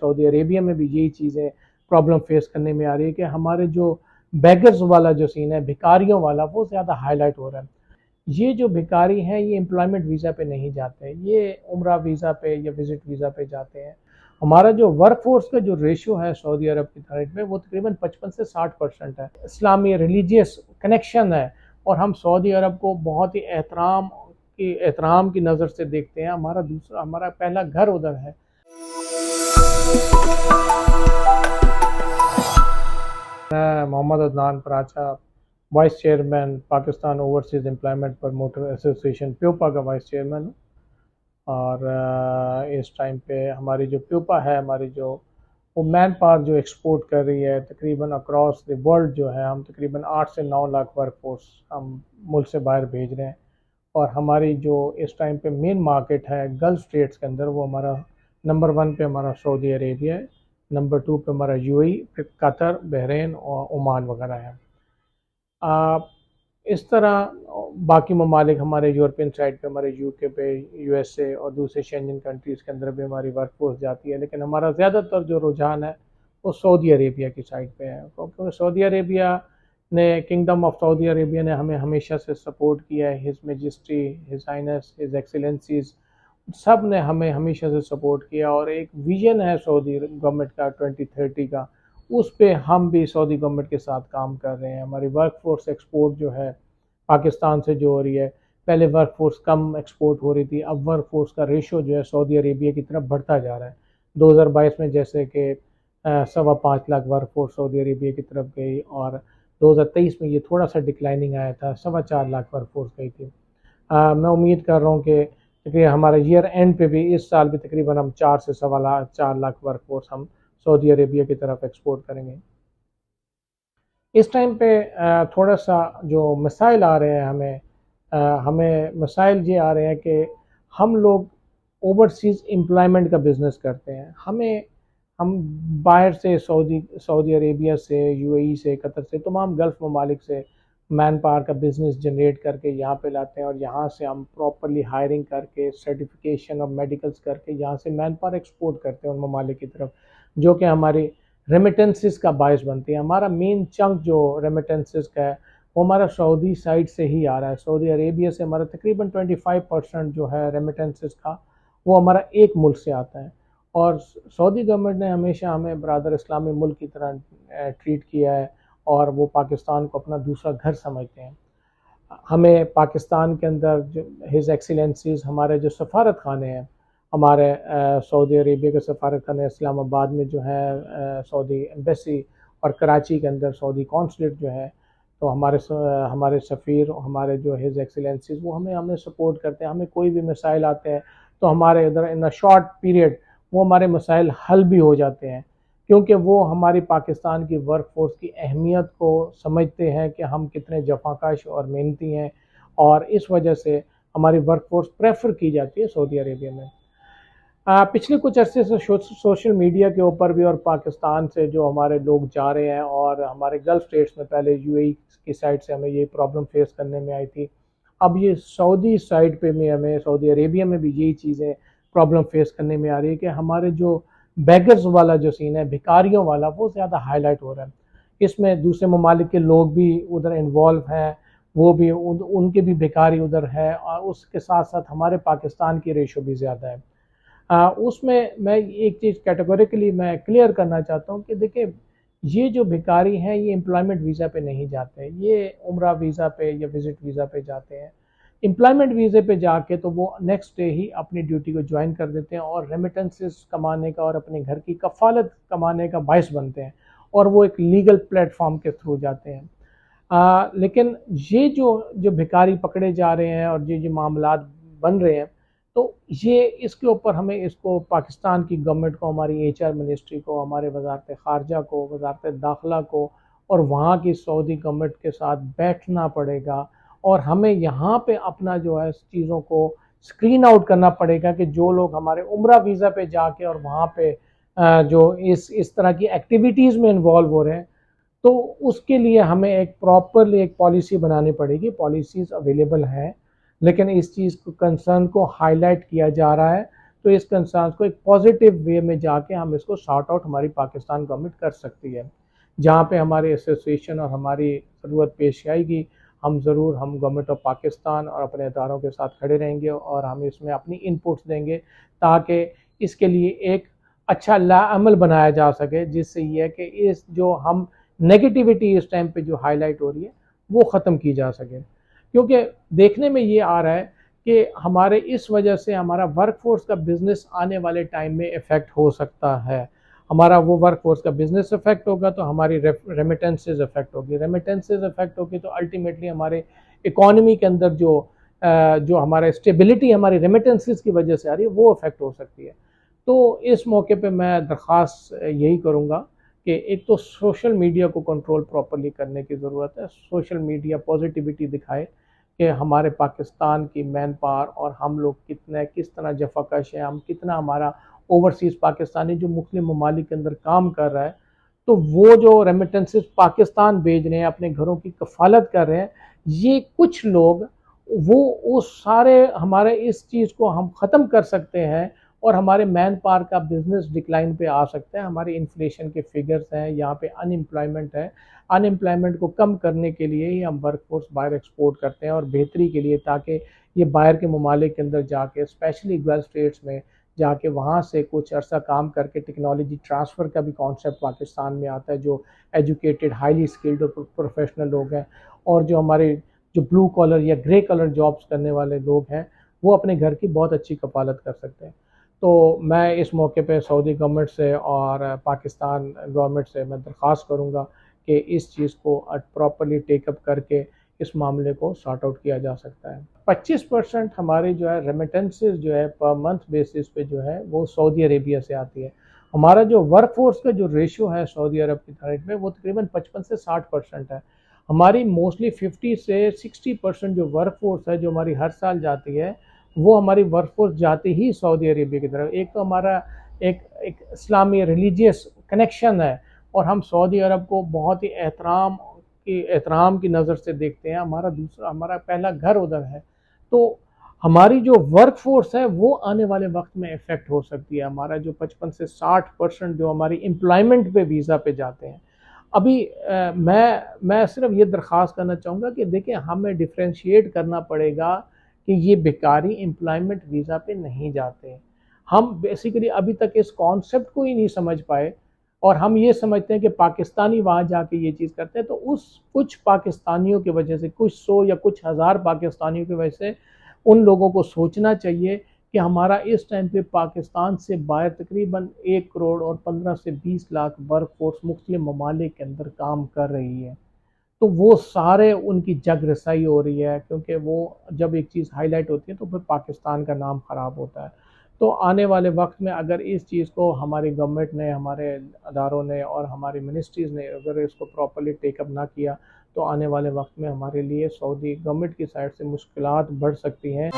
Saudi Arabia में भी यही चीज़ें प्रॉब्लम फेस करने में आ रही है कि हमारे जो बेगर्स वाला जो सीन है, भिखारियों वाला, वो ज़्यादा हाईलाइट हो रहा है। ये जो भिखारी हैं ये एम्प्लॉयमेंट वीज़ा पे नहीं जाते, ये उम्रा वीज़ा पे या विजिट वीज़ा पे जाते हैं। हमारा जो वर्क फोर्स का जो रेशियो है सऊदी अरब की साइड में वो तकरीबन 55 से 60% है। इस्लामी रिलीजियस कनेक्शन है और हम सऊदी अरब को बहुत ही एहतराम की नज़र से देखते हैं। हमारा पहला घर उधर है। मैं Mohammad Adnan Paracha, vice chairman Pakistan Overseas Employment Promoter Association प्यूपा का वाइस चेयरमैन हूँ। और इस टाइम पे हमारी जो प्यूपा है, हमारी जो वो मैन पावर जो एक्सपोर्ट कर रही है तकरीबन अक्रॉस द वर्ल्ड, जो है हम तकरीबन 8 से 9 लाख वर्क फोर्स हम मुल्क से बाहर भेज रहे हैं। और हमारी जो इस टाइम पे मेन मार्केट है गल्फ़ स्टेट्स के अंदर, वो हमारा नंबर 1 पे हमारा सऊदी अरेबिया है, नंबर 2 पे हमारा यूएई, फिर कतर, बहरीन और ओमान वगैरह है। इस तरह बाकी ममालिक हमारे यूरोपियन साइड पे, हमारे यूके पे, यूएसए और दूसरे शेंजन कंट्रीज़ के अंदर भी हमारी वर्क फोर्स जाती है, लेकिन हमारा ज़्यादातर जो रुझान है वो सऊदी अरेबिया की साइड पे है, क्योंकि सऊदी अरेबिया ने, किंगडम ऑफ सऊदी अरेबिया ने हमें हमेशा से सपोर्ट किया है। His majesty, his highness, his excellencies सब ने हमें हमेशा से सपोर्ट किया। और एक विजन है सऊदी गवर्नमेंट का 2030 का, उस पे हम भी सऊदी गवर्नमेंट के साथ काम कर रहे हैं। हमारी वर्क फोर्स एक्सपोर्ट जो है पाकिस्तान से जो हो रही है, पहले वर्क फोर्स कम एक्सपोर्ट हो रही थी, अब वर्क फोर्स का रेशो जो है सऊदी अरेबिया की तरफ बढ़ता जा रहा है। 2022 में जैसे कि 5.25 lakh work force Saudi Arabia की तरफ गई, और 2023 में ये थोड़ा सा डिक्लाइनिंग आया था, 4.25 लाख वर्क फोर्स गई थी। मैं उम्मीद कर रहा हूँ कि हमारा ईयर एंड पे भी इस साल भी तकरीबन हम 4 वर्क फोर्स हम सऊदी अरेबिया की तरफ एक्सपोर्ट करेंगे। इस टाइम पे थोड़ा सा जो मसाइल आ रहे हैं हमें मसाइल ये आ रहे हैं कि हम लोग ओवरसीज़ एम्प्लॉयमेंट का बिज़नेस करते हैं। हम बाहर से सऊदी अरेबिया से, यूएई से, कतर से, तमाम गल्फ़ ममालिक से मैन पावर का बिज़नेस जनरेट करके यहाँ पे लाते हैं, और यहाँ से हम प्रॉपरली हायरिंग करके, सर्टिफिकेशन और मेडिकल्स करके यहाँ से मैन पावर एक्सपोर्ट करते हैं उन ममालिक की तरफ, जो कि हमारी रेमिटेंसेस का बायस बनती है। हमारा मेन चंक जो रेमिटेंसेस का है वो हमारा सऊदी साइड से ही आ रहा है। सऊदी अरेबिया से हमारा तकरीबन 25% जो है रेमिटेंसेस का, वो हमारा एक मुल्क से आता है। और सऊदी गवर्नमेंट ने हमेशा हमें ब्रादर इस्लामी मुल्क की तरह ट्रीट किया है, और वो पाकिस्तान को अपना दूसरा घर समझते हैं। हमें पाकिस्तान के अंदर जो हिज एक्सीलेंसीज, हमारे जो सफारत खाने हैं, हमारे सऊदी अरेबिया के सफारत खाने इस्लामाबाद में जो है, सऊदी एम्बेसी, और कराची के अंदर सऊदी कौंसलेट जो है, तो हमारे सफ़ीर, हमारे जो हिज एक्सीलेंसीज, वो हमें सपोर्ट करते हैं। हमें कोई भी मसाइल आते हैं तो हमारे इधर इन अ शॉर्ट पीरियड वो हमारे मसाइल हल भी हो जाते हैं, क्योंकि वो हमारी पाकिस्तान की वर्क फोर्स की अहमियत को समझते हैं कि हम कितने जफाकश और मेहनती हैं, और इस वजह से हमारी वर्क फोर्स प्रेफर की जाती है सऊदी अरेबिया में। पिछले कुछ अरसे से सोशल मीडिया के ऊपर भी और पाकिस्तान से जो हमारे लोग जा रहे हैं, और हमारे गल्फ़ स्टेट्स में पहले यूएई की साइड से हमें ये प्रॉब्लम फेस करने में आई थी, अब ये सऊदी साइड पे में हमें, सऊदी अरेबिया में भी यही चीज़ें प्रॉब्लम फेस करने में आ रही है कि हमारे जो बेगर्स वाला जो सीन है, भिखारियों वाला, वो ज़्यादा हाईलाइट हो रहा है। इसमें दूसरे ममालिक के लोग भी उधर इन्वॉल्व हैं, वो भी उनके भी भिखारी उधर है, और उसके साथ साथ हमारे पाकिस्तान की रेशो भी ज़्यादा है। उसमें मैं एक चीज़ कैटेगोरिकली मैं क्लियर करना चाहता हूँ कि देखिए, ये जो भिखारी हैं ये एम्प्लॉयमेंट वीज़ा पे नहीं जाते, ये उम्रा वीज़ा पे या विज़िट वीज़ा पे जाते हैं। एम्प्लॉयमेंट वीज़े पे जाके तो वो नेक्स्ट डे ही अपनी ड्यूटी को ज्वाइन कर देते हैं, और रेमिटेंसेस कमाने का और अपने घर की कफ़ालत कमाने का बायस बनते हैं, और वो एक लीगल प्लेटफॉर्म के थ्रू जाते हैं। लेकिन ये जो भिखारी पकड़े जा रहे हैं और ये जो मामलात बन रहे हैं, तो ये इसके ऊपर हमें इसको पाकिस्तान की गवर्नमेंट को, हमारी एचआर मिनिस्ट्री को, हमारे वजारत ख़ारजा को, वजारत दाखिला को, और वहाँ की सऊदी गवर्नमेंट के साथ बैठना पड़ेगा, और हमें यहाँ पे अपना जो है चीज़ों को स्क्रीन आउट करना पड़ेगा कि जो लोग हमारे उम्रा वीज़ा पे जाके और वहाँ पे जो इस तरह की एक्टिविटीज़ में इन्वॉल्व हो रहे हैं, तो उसके लिए हमें एक प्रॉपरली एक पॉलिसी बनानी पड़ेगी। पॉलिसीज़ अवेलेबल हैं, लेकिन इस चीज़ को, कंसर्न को हाईलाइट किया जा रहा है तो इस कंसर्न को एक पॉजिटिव वे में जाके हम इसको सॉर्ट आउट हमारी पाकिस्तान गवर्नमेंट कर सकती है। जहाँ पे हमारे एसोसिएशन और हमारी ज़रूरत पेश आएगी, हम ज़रूर हम गवर्नमेंट ऑफ पाकिस्तान और अपने इदारों के साथ खड़े रहेंगे और हम इसमें अपनी इनपुट्स देंगे ताकि इसके लिए एक अच्छा लाअमल बनाया जा सके, जिससे ये है कि इस जो हम नेगेटिविटी इस टाइम पे जो हाईलाइट हो रही है वो ख़त्म की जा सके। क्योंकि देखने में ये आ रहा है कि हमारे इस वजह से हमारा वर्कफोर्स का बिज़नेस आने वाले टाइम में इफ़ेक्ट हो सकता है। हमारा वो वर्कफोर्स का बिज़नेस इफ़ेक्ट होगा तो हमारी रेमिटेंसेस इफ़ेक्ट होगी, रेमिटेंसेस इफ़ेक्ट होगी तो अल्टीमेटली हमारे इकॉनमी के अंदर जो हमारा स्टेबिलिटी हमारी रेमिटेंसेस की वजह से आ रही है वो इफ़ेक्ट हो सकती है। तो इस मौके पे मैं दरख्वास्त यही करूँगा कि एक तो सोशल मीडिया को कंट्रोल प्रॉपर्ली करने की ज़रूरत है। सोशल मीडिया पॉजिटिविटी दिखाए कि हमारे पाकिस्तान की मैन पावर और हम लोग किस तरह जफाकश है, हम कितना हमारा ओवरसीज़ पाकिस्तानी जो मुख्तलिफ ममालिक के अंदर काम कर रहा है, तो वो जो रेमिटेंसेस पाकिस्तान भेज रहे हैं, अपने घरों की कफ़ालत कर रहे हैं, ये कुछ लोग वो सारे हमारे इस चीज़ को हम ख़त्म कर सकते हैं और हमारे मैन पावर का बिज़नेस डिक्लाइन पे आ सकता है। हमारे इन्फ्लेशन के फिगर्स हैं, यहाँ पे अनएम्प्लॉयमेंट है, अनएम्प्लॉयमेंट को कम करने के लिए ही हम वर्कफोर्स बाहर एक्सपोर्ट करते हैं और बेहतरी के लिए, ताकि ये बाहर के ममालिक के अंदर जाके स्पेशली गल्फ स्टेट्स में जाके वहाँ से कुछ अर्सा काम करके टेक्नोलॉजी ट्रांसफ़र का भी कॉन्सेप्ट पाकिस्तान में आता है, जो एजुकेटेड हाईली स्किल्ड और प्रोफेशनल लोग हैं और जो हमारे जो ब्लू कॉलर या ग्रे कलर जॉब्स करने वाले लोग हैं वो अपने घर की बहुत अच्छी कफालत कर सकते हैं। तो मैं इस मौके पे सऊदी गवर्नमेंट से और पाकिस्तान गवर्नमेंट से मैं दरख्वास्त करूँगा कि इस चीज़ को प्रॉपर्ली टेकअप करके इस मामले को सॉर्ट आउट किया जा सकता है। 25% हमारी जो है रेमिटेंसेस जो है पर मंथ बेसिस पे जो है वो सऊदी अरेबिया से आती है। हमारा जो वर्कफोर्स का जो रेशियो है सऊदी अरब की तरफ में वो तकरीबन 55 से 60% है। हमारी मोस्टली 50 से 60% जो वर्कफोर्स है जो हमारी हर साल जाती है, वो हमारी वर्कफोर्स जाती ही सऊदी अरेबिया की तरफ। एक तो हमारा एक इस्लामी रिलीजियस कनेक्शन है और हम सऊदी अरब को बहुत ही एहतराम की नज़र से देखते हैं। हमारा पहला घर उधर है। तो हमारी जो वर्कफोर्स है वो आने वाले वक्त में इफ़ेक्ट हो सकती है। हमारा जो 55 से 60% जो हमारी एम्प्लॉयमेंट पे वीज़ा पे जाते हैं। अभी मैं सिर्फ ये दरख्वास्त करना चाहूँगा कि देखिए हमें डिफ्रेंशिएट करना पड़ेगा कि ये बेकारी एम्प्लॉयमेंट वीज़ा पे नहीं जाते। हम बेसिकली अभी तक इस कॉन्सेप्ट को ही नहीं समझ पाए और हम ये समझते हैं कि पाकिस्तानी वहाँ जाके ये चीज़ करते हैं, तो उस कुछ पाकिस्तानियों की वजह से, कुछ 100 या कुछ हज़ार पाकिस्तानियों की वजह से उन लोगों को सोचना चाहिए कि हमारा इस टाइम पे पाकिस्तान से बाहर तकरीबन 1 करोड़ और 15 से 20 लाख वर्कफोर्स मुख्तलिफ ममालिक के अंदर काम कर रही है। तो वो सारे उनकी जग रसाई हो रही है, क्योंकि वो जब एक चीज़ हाईलाइट होती है तो फिर पाकिस्तान का नाम ख़राब होता है। तो आने वाले वक्त में अगर इस चीज़ को हमारी गवर्नमेंट ने, हमारे अदारों ने और हमारी मिनिस्ट्रीज़ ने अगर इसको प्रॉपर्ली टेकअप ना किया, तो आने वाले वक्त में हमारे लिए सऊदी गवर्नमेंट की साइड से मुश्किलात बढ़ सकती हैं।